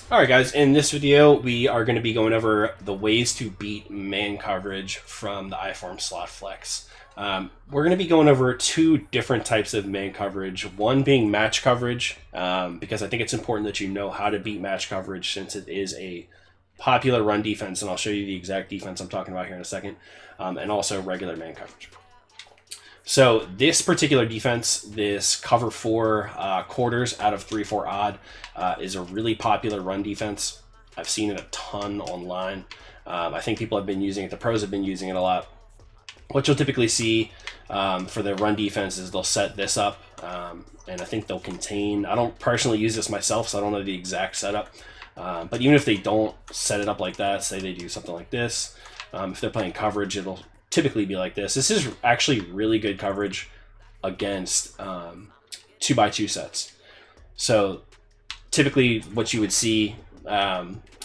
Alright guys, in this video we are going to be going over the ways to beat man coverage from the I-form slot flex. We're going to be going over two different types of man coverage, one being match coverage, because I think it's important that you know how to beat match coverage since it is a popular run defense, and I'll show you the exact defense I'm talking about here in a second, and also regular man coverage. So this particular defense, this cover 4 quarters out of 3-4 odd, is a really popular run defense. I've seen it a ton online. I think people have been using it. The pros have been using it a lot. What you'll typically see for the run defense is they'll set this up, and I think they'll contain. I don't personally use this myself, so I don't know the exact setup. But even if they don't set it up like that, say they do something like this, if they're playing coverage, it'll typically be like this. This is actually really good coverage against 2x2 sets. So typically what you would see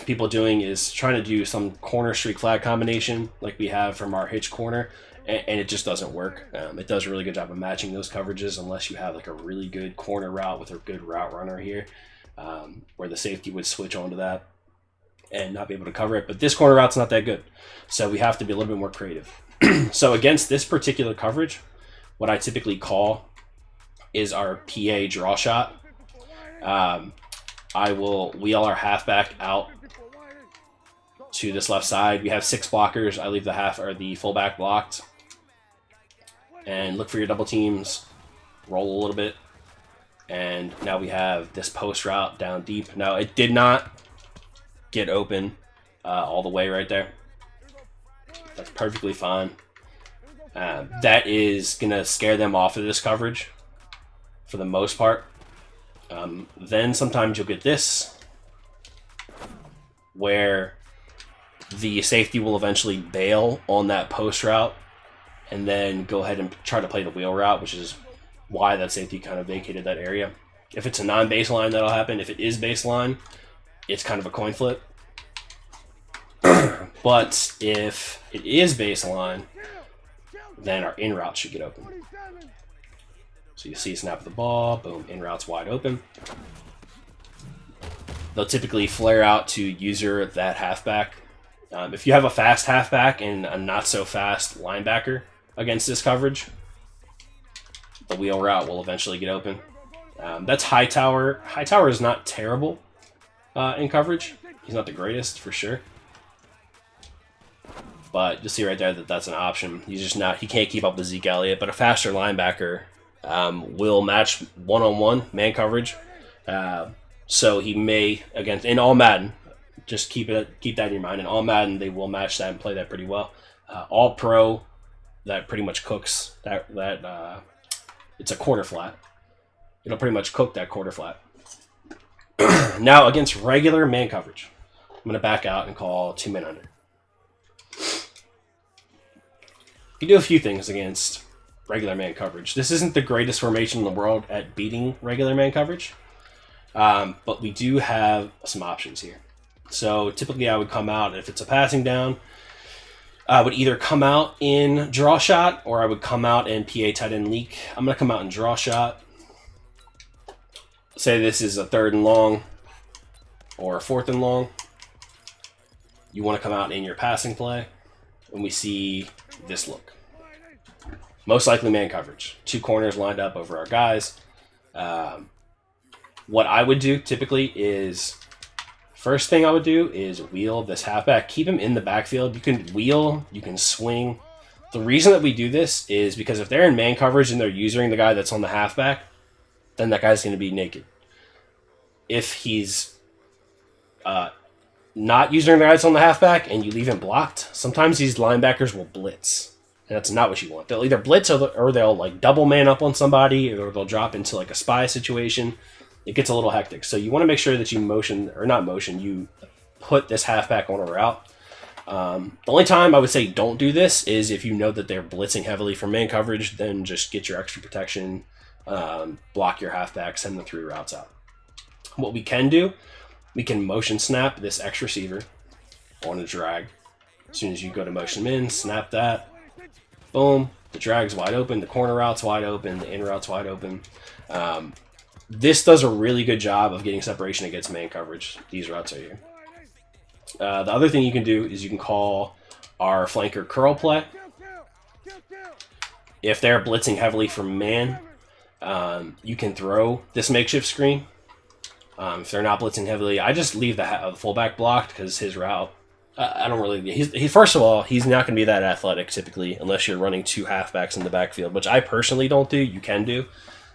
people doing is trying to do some corner streak flag combination like we have from our hitch corner, and it just doesn't work. It does a really good job of matching those coverages unless you have like a really good corner route with a good route runner here, where the safety would switch onto that and not be able to cover it. But this corner route's not that good, so we have to be a little bit more creative. So against this particular coverage, what I typically call is our PA draw shot. I will wheel our halfback out to this left side. We have 6 blockers. I leave the half or the fullback blocked, and look for your double teams. Roll a little bit, and now we have this post route down deep. Now it did not get open all the way right there. That's perfectly fine. That is going to scare them off of this coverage for the most part. Then sometimes you'll get this, where the safety will eventually bail on that post route and then go ahead and try to play the wheel route, which is why that safety kind of vacated that area. If it's a non-baseline, that'll happen. If it is baseline, it's kind of a coin flip. But if it is baseline, then our in route should get open. So you see snap of the ball, boom, in route's wide open. They'll typically flare out to user that halfback. If you have a fast halfback and a not so fast linebacker against this coverage, the wheel route will eventually get open. That's Hightower. Hightower is not terrible in coverage. He's not the greatest for sure. But you'll see right there that that's an option. He's just not, he can't keep up with Zeke Elliott, but a faster linebacker will match one-on-one man coverage. So he may, against, in all Madden, just keep that in your mind. In all Madden, they will match that and play that pretty well. All pro, that pretty much cooks that it's a quarter flat. It'll pretty much cook that quarter flat. Now against regular man coverage, I'm going to back out and call 2-man under. You do a few things against regular man coverage. This isn't the greatest formation in the world at beating regular man coverage, but we do have some options here. So typically I would come out, if it's a passing down, I would either come out in draw shot or I would come out in PA tight end leak. I'm going to come out in draw shot. Say this is a 3rd and long or a 4th and long. You want to come out in your passing play, and we see this look. Most likely man coverage. 2 corners lined up over our guys. What I would do typically is, first thing I would do is wheel this halfback. Keep him in the backfield. You can wheel, you can swing. The reason that we do this is because if they're in man coverage and they're using the guy that's on the halfback, then that guy's going to be naked. If he's not using the guys on the halfback and you leave him blocked, sometimes these linebackers will blitz, and that's not what you want. They'll either blitz or they'll like double man up on somebody, or they'll drop into like a spy situation. It gets a little hectic, so you want to make sure that you you put this halfback on a route. The only time I would say don't do this is if you know that they're blitzing heavily from man coverage. Then just get your extra protection, block your halfback, send the 3 routes out. What we can do, we can motion snap this X receiver on a drag. As soon as you go to motion him in, snap that. Boom. The drag's wide open. The corner route's wide open. The in route's wide open. this does a really good job of getting separation against man coverage, these routes right here. The other thing you can do is you can call our flanker curl play. If they're blitzing heavily from man, you can throw this makeshift screen. If they're not blitzing heavily, I just leave the fullback blocked because his route, I don't really... He's first of all, he's not going to be that athletic typically unless you're running 2 halfbacks in the backfield, which I personally don't do. You can do.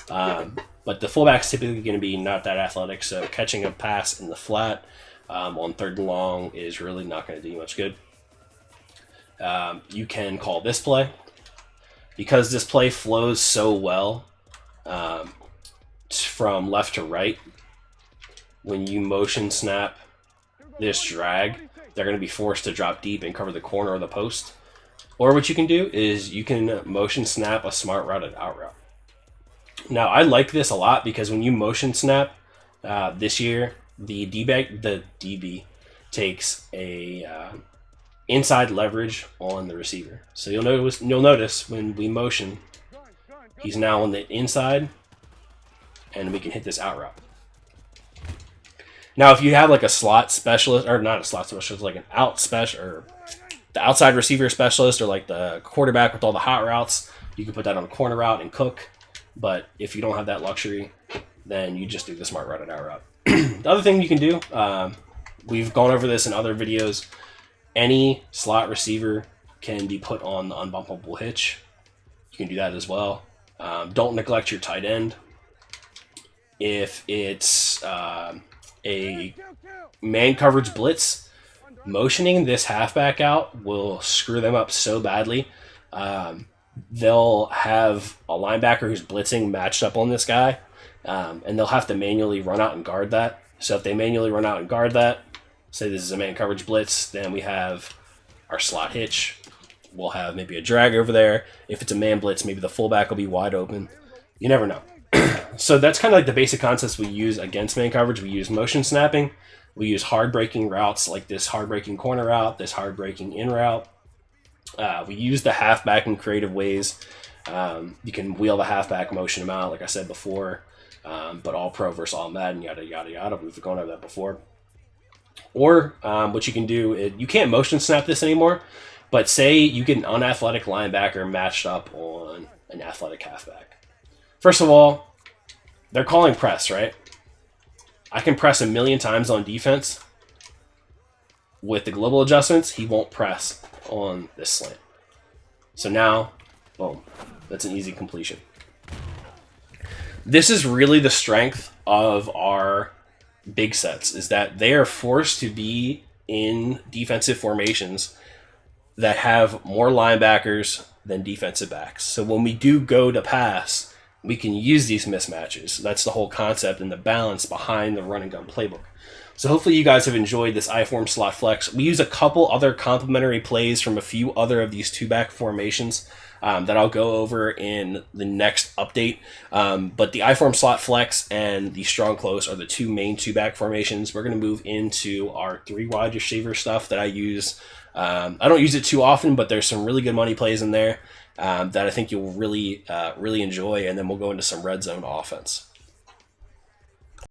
But the fullback's typically going to be not that athletic, so catching a pass in the flat on 3rd and long is really not going to do you much good. You can call this play. Because this play flows so well from left to right, when you motion snap this drag, they're going to be forced to drop deep and cover the corner of the post. Or what you can do is you can motion snap a smart routed out route. Now, I like this a lot because when you motion snap this year, the DB takes a inside leverage on the receiver. So you'll notice when we motion, he's now on the inside, and we can hit this out route. Now, if you have like a slot specialist, or not a slot specialist, like an out special, or the outside receiver specialist, or like the quarterback with all the hot routes, you can put that on a corner route and cook. But if you don't have that luxury, then you just do the smart routed out route. The other thing you can do, we've gone over this in other videos, any slot receiver can be put on the unbumpable hitch. You can do that as well. Don't neglect your tight end. If it's a man coverage blitz, motioning this halfback out will screw them up so badly. They'll have a linebacker who's blitzing matched up on this guy, and they'll have to manually run out and guard that. So if they manually run out and guard that, say this is a man coverage blitz, then we have our slot hitch. We'll have maybe a drag over there. If it's a man blitz, maybe the fullback will be wide open. You never know. So that's kind of like the basic concepts we use against man coverage. We use motion snapping. We use hard breaking routes like this hard breaking corner route, this hard breaking in route. We use the halfback in creative ways. You can wheel the halfback, motion him out, like I said before. But all pro versus all Madden, yada, yada, yada. We've gone over that before. Or what you can do, you can't motion snap this anymore, but say you get an unathletic linebacker matched up on an athletic halfback. First of all, they're calling press, right? I can press a million times on defense. With the global adjustments, he won't press on this slant. So now, boom, that's an easy completion. This is really the strength of our big sets, is that they are forced to be in defensive formations that have more linebackers than defensive backs. So when we do go to pass, we can use these mismatches. That's the whole concept and the balance behind the run and gun playbook. So hopefully you guys have enjoyed this I-form slot flex. We use a couple other complementary plays from a few other of these 2-back formations that I'll go over in the next update. But the I-form slot flex and the strong close are the 2 main 2-back formations. We're going to move into our 3 wide receiver stuff that I use. I don't use it too often, but there's some really good money plays in there that I think you'll really enjoy, and then we'll go into some red zone offense.